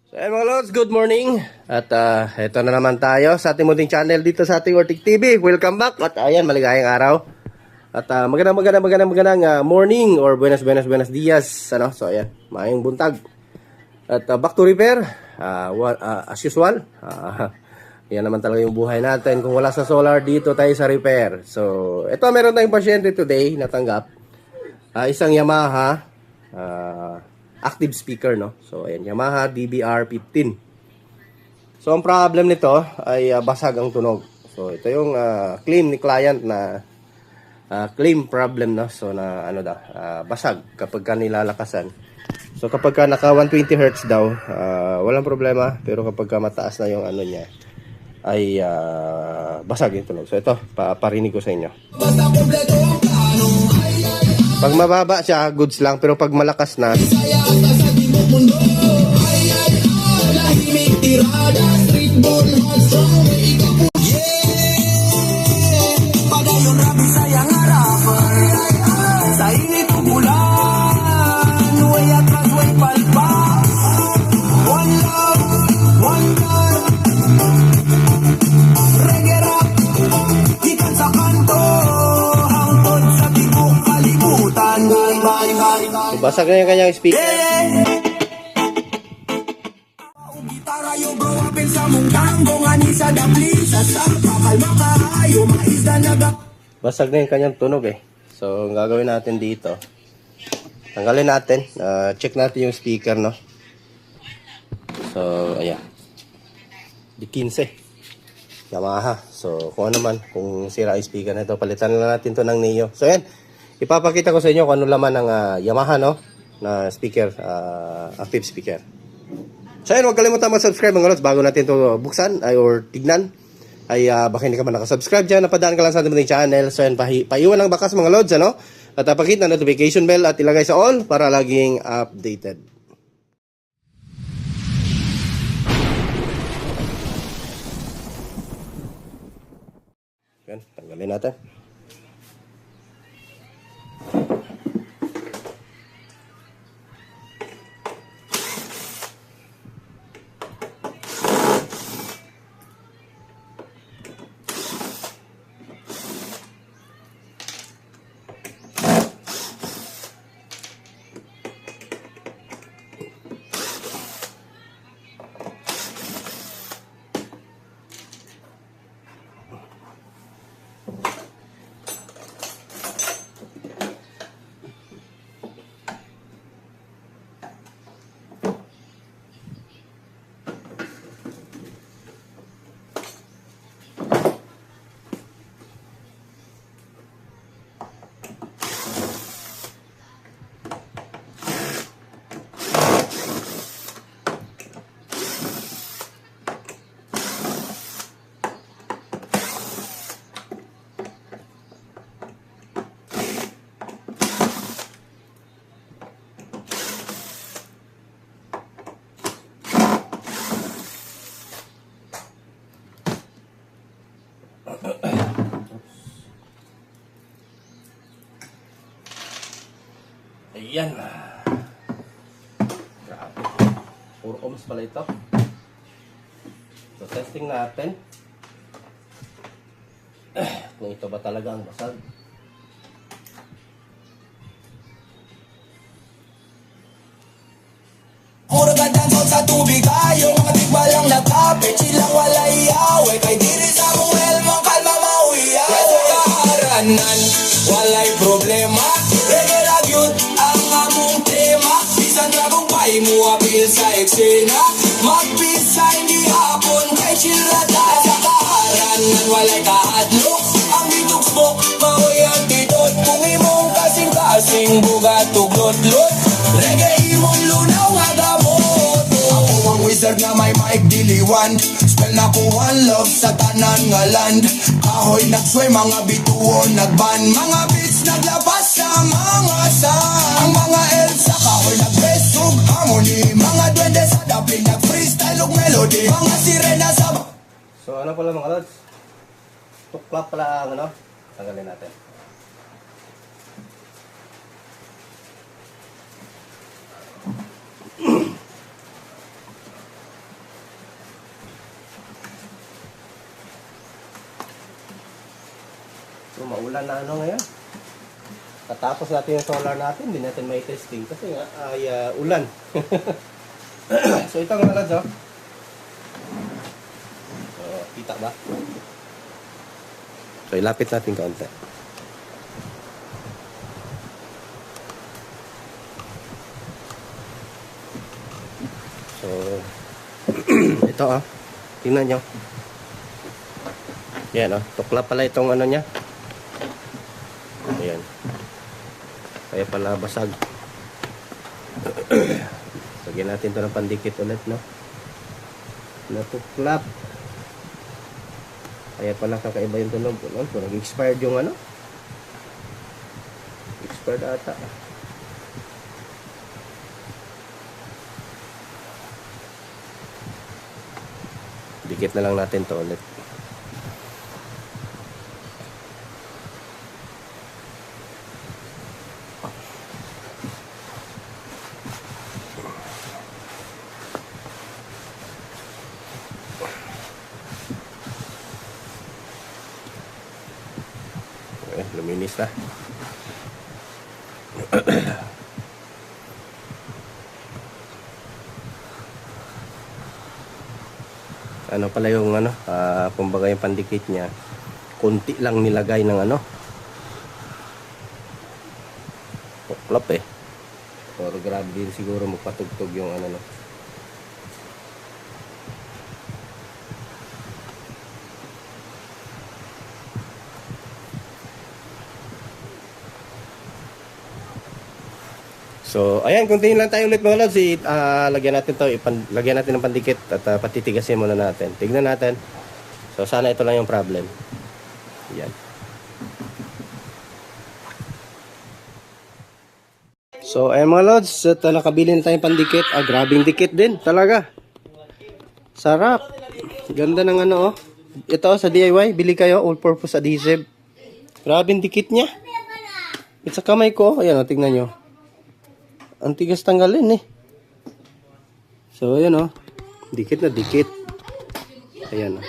So mga lods, good morning. At ito na naman tayo sa ating munting channel dito sa ating Ortic TV. Welcome back. At ayan, maligayang araw. At magandang morning or buenos dias. Ano? So ayan, maayong buntag. At back to repair. As usual. Yan naman talaga yung buhay natin. Kung wala sa solar, dito tayo sa repair. So ito, meron tayong pasyente today natanggap. Isang Yamaha active speaker, no? So ayan, Yamaha DBR15. So ang problem nito ay basag ang tunog. So ito yung claim ni client na claim problem, no? So na ano daw, basag kapag ka nilalakasan. So kapag ka naka 120 Hz daw, walang problema, pero kapag ka mataas na yung ano niya ay basag yung tunog. So ito, paparinig ko sa inyo. Pag mababa siya, goods lang. Pero pag malakas na, basag na yung kanyang speaker. Basag na yung kanyang tunog eh. So, ang gagawin natin dito, tanggalin natin. Check natin yung speaker, no? So, ayan. D15. Yamaha. So, kung ano man, kung sira yung speaker na ito, palitan na natin to ng Neo. So, ayan. Ipapakita ko sa inyo kung ano laman ng Yamaha, no? Na speaker, active speaker. So ayun, huwag kalimutan mag-subscribe mga lods bago natin ito buksan or tignan. Ay baka hindi ka man nakasubscribe dyan, napadaan ka lang sa ating channel. So ayun, paiwan ng bakas mga lods, ano? At pakita na notification bell at ilagay sa all para laging updated. Yan, tanggalin natin. Ayan. Grabe. Puro ohms pala ito. So, testing natin. Kung ito ba talaga ang basag. Puro gandang sa tubig tayo, mga tigbalang nakapit, silang wala iyaw. Kay diri sa muel mo, kalma mauiyaw. Kaharanan, walay problema. Regular yun ang among tema. Bisan dragong pay mo apil sa eksena. Magpisa hindi hapon, kay chilrata. Sa kaharanan, walay kahadlok. Ang bituksbok, maoy ang tidot. Kung imong kasing-kasing, bugat uglot-lot. Reggae imong lunaw nga gamot. Ako ang wizard na may mic diliwan. Spell na ko one love sa tanan nga land. Ahoy nagsway mga bituon nagban. Mga beats naglapas sa mga sang. Ang mga elsa kahoy nagresog harmony. Mga duwende sa dapping nag-freestyle og melody. Mga sirena sa... So ano pala mga lods? Tuklap pala ang ano? Tanggalin natin. So, maulan na ano ngayon. Katapos natin yung solar natin, hindi natin may testing kasi nga ay ulan. So ito mga lads, oh. So, kita ba? So ilapit natin kaunti. So ito ah. Tingnan nyo. Yan oh. Tukla pala itong ano niya. Ayan. Kaya pala basag. Lagyan natin ito ng pandikit ulit, no? Natuklap. Kaya pala kakaiba yung tunog. No? So, nag-expired yung ano? Expired ata. Dikit na lang natin to ulit. Luminis na. Ano pala yung ano, kumbaga yung pandikit niya, kunti lang nilagay ng ano, tuklap eh. Or grabe din siguro magpatugtog yung ano no. So, ayan, continue lang tayo ulit mga lods. Lagyan natin to, lagyan natin ng pandikit at patitigasin muna natin. Tignan natin. So, sana ito lang yung problem. Ayan. So, ayan mga lods, at nakabili na tayong pandikit. Grabing dikit din, talaga. Sarap. Ganda ng ano, oh. Ito, sa DIY, bili kayo, all-purpose adhesive. Grabing dikit niya. At sa kamay ko, ayan, oh, tignan nyo. Ang tigas tanggalin eh. So, ayan oh. Dikit na dikit. Ayan oh.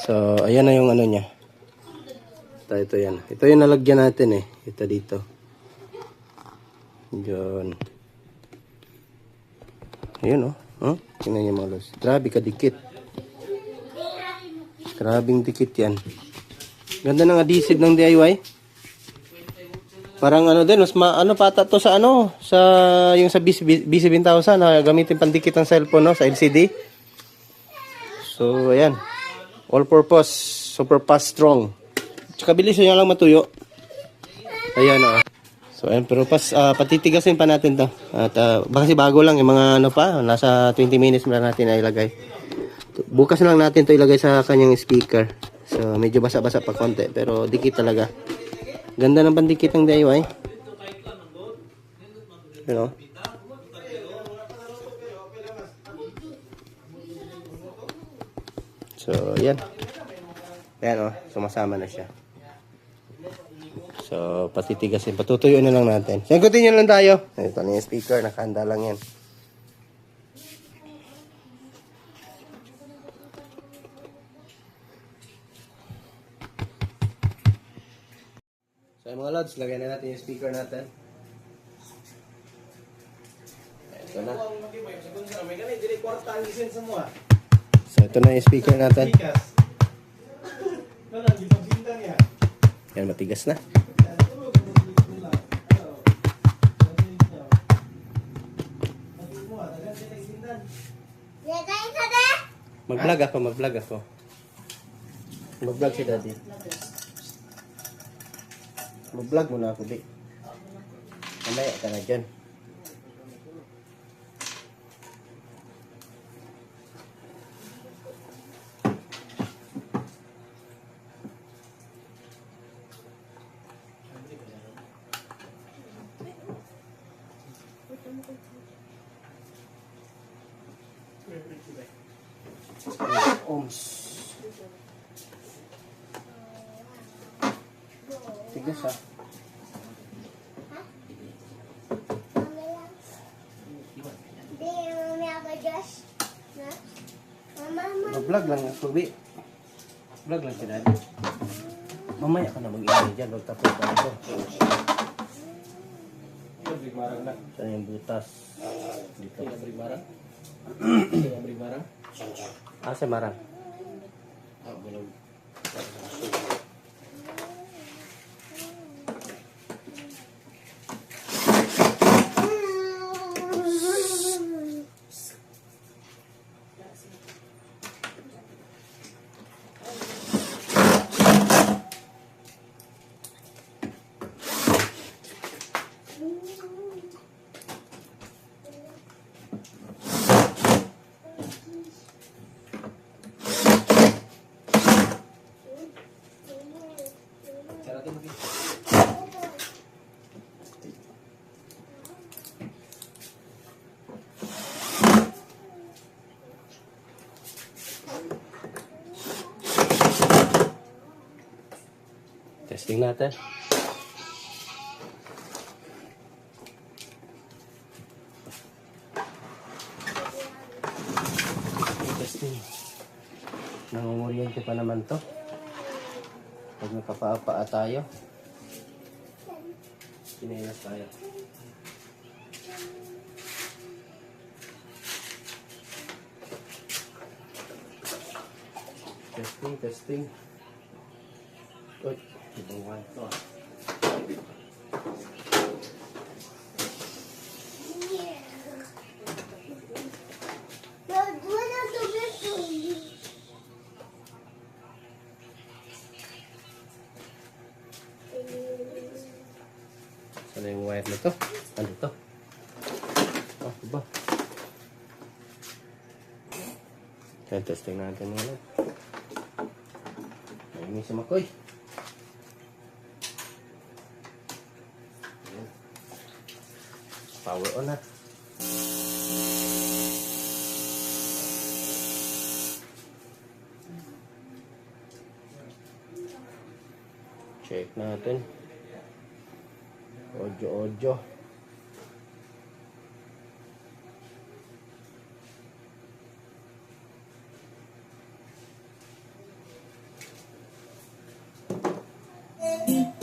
So, ayan na yung ano niya. Ito yan. Ito yung nalagyan natin eh. Ito dito. Diyan. Ayan oh. Huh? Tingnan niyo mga lods. Grabe ka dikit. Grabing dikit yan. Ganda ng adhesive ng DIY. Parang ano din, mas ano pata to sa ano, sa yung sa B7000 na gamitin pandikit ng cellphone no, sa LCD. So ayan. All purpose, super fast strong. Tsaka bilis niya lang matuyo. Ayan oh. So ayan, pero patitigasin pa natin to. At kasi bago lang yung mga ano pa, nasa 20 minutes na natin ilagay. Bukas na lang natin to ilagay sa kanyang speaker. So medyo basa-basa pa konti, pero dikit talaga. Ganda ng pandikit ng DIY. You know? So, yan. Yan, oh. Sumasama na siya. So, patitigasin. Patutuyo na lang natin. So, continue lang tayo. Ito na yung speaker. Nakahanda lang yan. So mga lods, lagyan na natin yung speaker natin. Ito na. So ito na yung speaker natin. Yan, matigas na. Mag-vlog ako. Mag-vlog si daddy. Mag-vlog muna ako, di. Mamaya ka na dyan. Ohms. Tigas ha. Vlog lang ako, bi. Vlog lang si daddy. Mamaya ka na mag-ingay dyan. Magtapos ka ito. Saan yung butas? Dito. Sa marang. Testing natin. Testing. Nangunguryente pa naman to. Pag nakapaa tayo. Sinelas tayo. Testing. Uy, ibang one to ah. Saan yung wire nito? Ano to? Oh, diba? Kaya testing natin ngayon. Ayun si Makoy. Power on na. Check natin. Audio.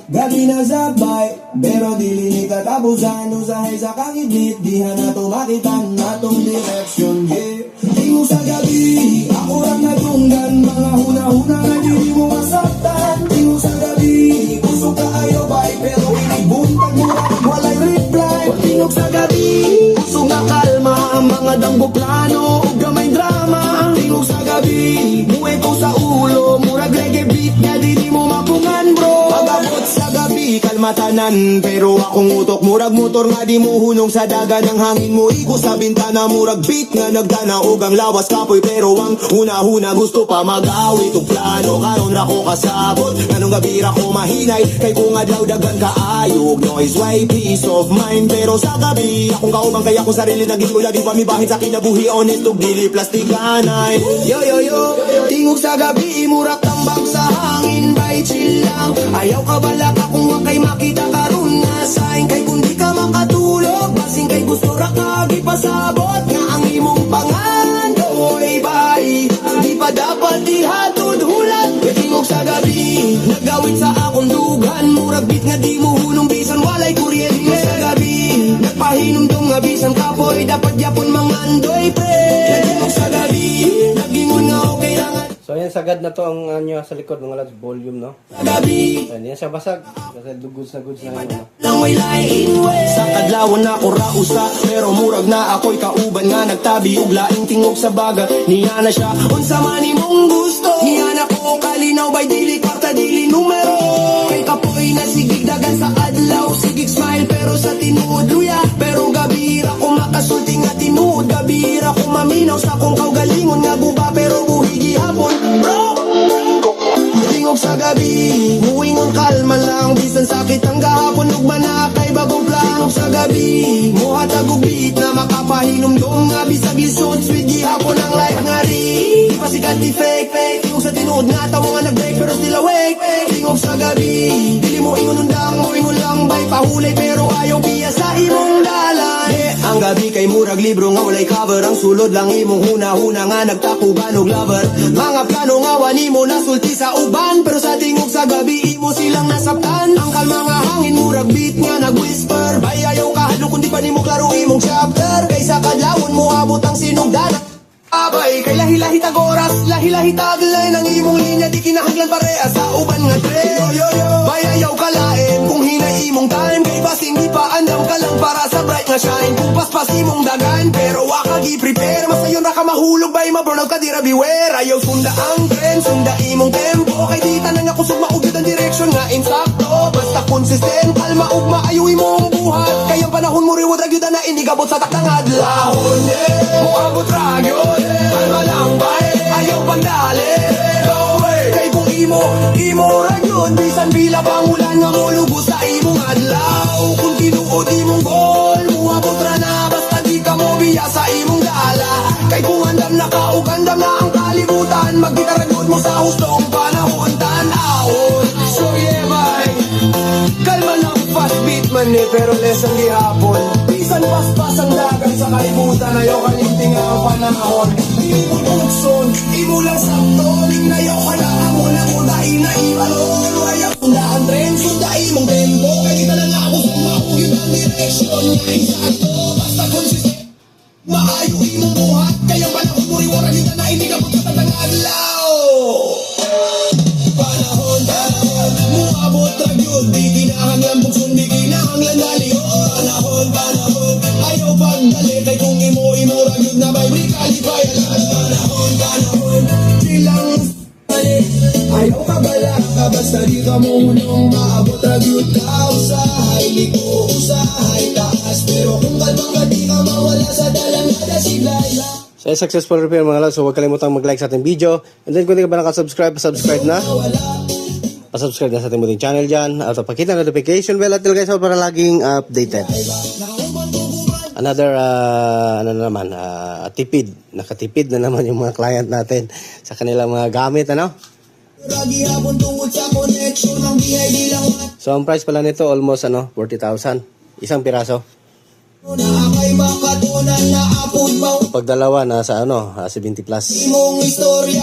Gabi na sabay, pero dili ni katapusan. Usahay sa kakibit, diha na tumakitan natong direksyon, yeah. Tingo sa gabi, ako lang natunggan. Mga huna-huna nga dili mo masaktan. Tingo sa gabi, gusto ka ayo bay, pero inibuntag mo walay reply. Tingog sa gabi, gusto nga kalma. Ang mga danggo plano, ug gamay drama. Tingog sa gabi, muwe ko sa ulo. Murag reggae beat, nga dili mo mapungan bro. Pagabot sa gabi, kalmatanan. Pero akong utok, murag motor nga di mo hunong sa daga ng hangin mo. Igo sa bintana, murag beat nga nagdanaog ang lawas kapoy. Pero ang huna-huna gusto pa mag-awit ug plano. Karon ra ko kasabot, anong gabi ra ko mahinay. Kay kung adlaw dagan kaayog, noise why peace of mind. Pero sa gabi, akong kaubang kaya akong sarili naging ko di pa mi bahid sa kinabuhi. Honest ug dili plastikanay. Yo, tingog sa gabi, murag tambak sa hangin. Bay chill lang, ayaw ka balak akong wakay makita karon na sign. Kay kung di ka makatulog, basing kay gusto ra ka gipasabot nga ang imong pangandoy bay. Di pa dapat ihatod hulat. Tingog sa gabi, nagawit sa akong dugan. Murag bit nga di mo hunong bisan walay kuryente. Sa gabi, nagpahinom tong nga bisan kapoy. Dapat yapon mangandoy pre. Tingog sa gabi, nagingon nga okay lang. So ayan, sagad na to ang nyo sa likod mga lads, volume no. Gabi, Ayan, yan siya basag. Kasi goods na yun no. lang may lain sa kadlawon na ko rausa. Pero murag na ako'y kauban nga nagtabi ug laing tingog sa baga. Niya na siya, unsa man imong gusto. Niya na ko kalinaw bay dili kwarta dili numero. Kay kapoy na sigig dagan sa adlaw. Sigig smile pero sa tinuod luya. Pero gabira ko makasulti nga tinuod. Gabira ko maminaw sa kong kaugalingon nga guba. Pero buhigi hapon bro. Tingog sa gabi, muwingon kalma lang. Bisan sakit ang gahapon ug manakay bagong plan. Tingog sa gabi, muhatag og beat na makapahinom dong nga bisag lisod. Sweet gihapon ang life nga ri. Di pa sikat di fake. Tingog sa tinuod nga tawo nga nag-break pero still awake. Tingog sa gabi, dili mo ingon undang, mo ingon lang bay pahulay. Pero ayaw biya sa imong dalan. Ang ang gabi kay murag libro nga walay cover. Ang sulod lang imong huna-huna nga nagtakuban og lover. Mga plano nga wani mo nasulti sa uban, pero sa tingog sa gabi imo silang nasaptan. Ang kalma nga hangin murag beat nga nag-whisper. Bayayaw kahadlo kundi pa nimo klaro imong chapter. Kaysa kadlawon mo abot ang sinugdan. Abay, kay lahi-lahi tag oras, lahi-lahi tagline ang imong linya, di kinahanglan parehas sa uban nga tren. Bayayaw kalain kung hinay imong time, kay basing di pa andam ka lang para sa bright nga shine. Kung paspas imong dagan, pero waka gi-prepare, masayon ra ka mahulog, bay ma-burnout ka dira beware. Ayaw sunda ang trend, sunda imong tempo, kay di tanang nga kusog maugid ang direction nga insakto. Basta consistent, kalma ug maayo imong buhat, kay ang panahon mo reward ra gyud na inigabot sa takdang adlawon. Muabot ra gyud, kalma lang bay, ayaw pagdali. Go away, kay kung imo ra gyud, bisan bila pangulan nga mulugos sa imong adlaw. Kung tinuod imong goal, muabot ra na, basta di ka mo biya sa imong dala. Kay kung andam na ka ug andam na ang kalibutan, maggitaragod mo sa hustong panahon tan-awon. So yeah bay, kalma lang fast beat man ni, pero less ang gihapon. Bisan paspas ang dagat sa kalibutan, ayaw kalimting ang panahon. Imo bukson, imo lang sakton, ayaw ka na amo na mo dahil na ibalon. Ayaw sunda ang trend, sunda imong tempo, kay kita lang ako sa maugid ang direksyon nga insakto. Basta consistent, maayo imong buhat, kaya panahon mo riwara kita na hindi ka magkatatang adlaw. Panahon, muabot ra gyud, di kinahanglan bukson, di kinahanglan dalion. Panahon, ayaw pagdali, kay kung imo ra gyud na bay brikalipay. Panahon, silang dali, ayaw ka bala ka, basta di ka munong maabot ra gyud ka. Usahay, liko, usahay, taas, pero kung kalmang ka di ka mawala sa dalang nada siglay. So, successful repair mga lods. So, huwag kalimutang mag-like sa ating video. And then, kung hindi ka pa nakasubscribe, subscribe na. Pasubscribe na sa ating muting channel dyan. At pakita ang notification bell at guys para laging updated. Another, tipid. Nakatipid na naman yung mga client natin sa kanilang mga gamit, ano? So, ang price pala nito, almost, 40,000. Isang piraso. Pag dalawa, nasa 70 plus. Imong istorya,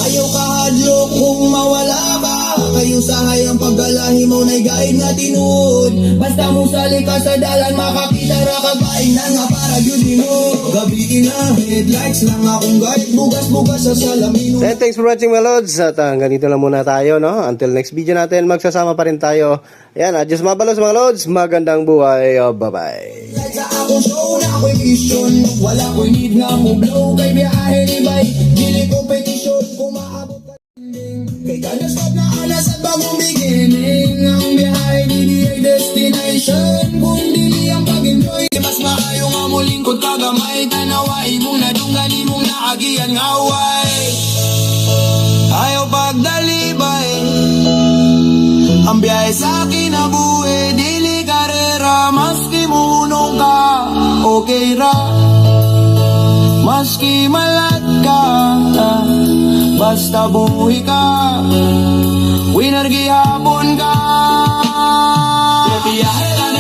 ayaw kahadlok kung mawala ka. Kayo sahay ang paggalahi mo na'y gain nga tinuod. Basta mo sali ka sa dalan, makakita ra ka gain na nga para yun mo. Gabi na, headlights lang akong guide, bugas-bugas sa salamin. And thanks for watching mga lods. At ganito lang muna tayo, no? Until next video natin, magsasama pa rin tayo. Ayan, adios mabalos mga lods. Magandang buhay. Bye-bye. Sa akong show na ako'y mission, wala ko'y need nga mo blow. Kay biyahe ni bay, dili competition, kung maabot ka dinding. Kay kada stop na alas at bagong beginning. Ang biyahe di ay destination, kung dili ang pag-enjoy. Mas maayo nga mo lingkod kagamay, tanawa imong nadunggan imong naagian nga way. Ayaw pagdalibay, ang biyahe sa kinabuhi, dili karera, maski munong ka, okay ra. Maski malat ka, basta buhi ka, winner gihapon ka. Biyahe lang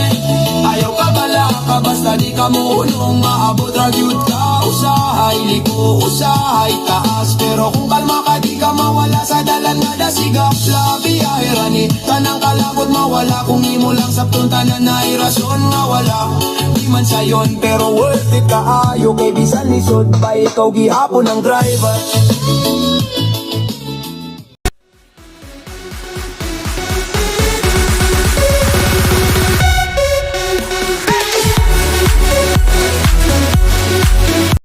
ayaw ka bala ka, basta di ka munong maabot ra gyud ka. Usahay, liko, usahay, taas, pero kung kalma ka di ka mawala sa dalan nga dasigap la. Biyahe rani, tanang kalabot mawala, kung imo lang sa tanan na rason nga wala. Di man sayon, pero worth it kaayo, kay bisan lisod pa ikaw gihapon ang driver.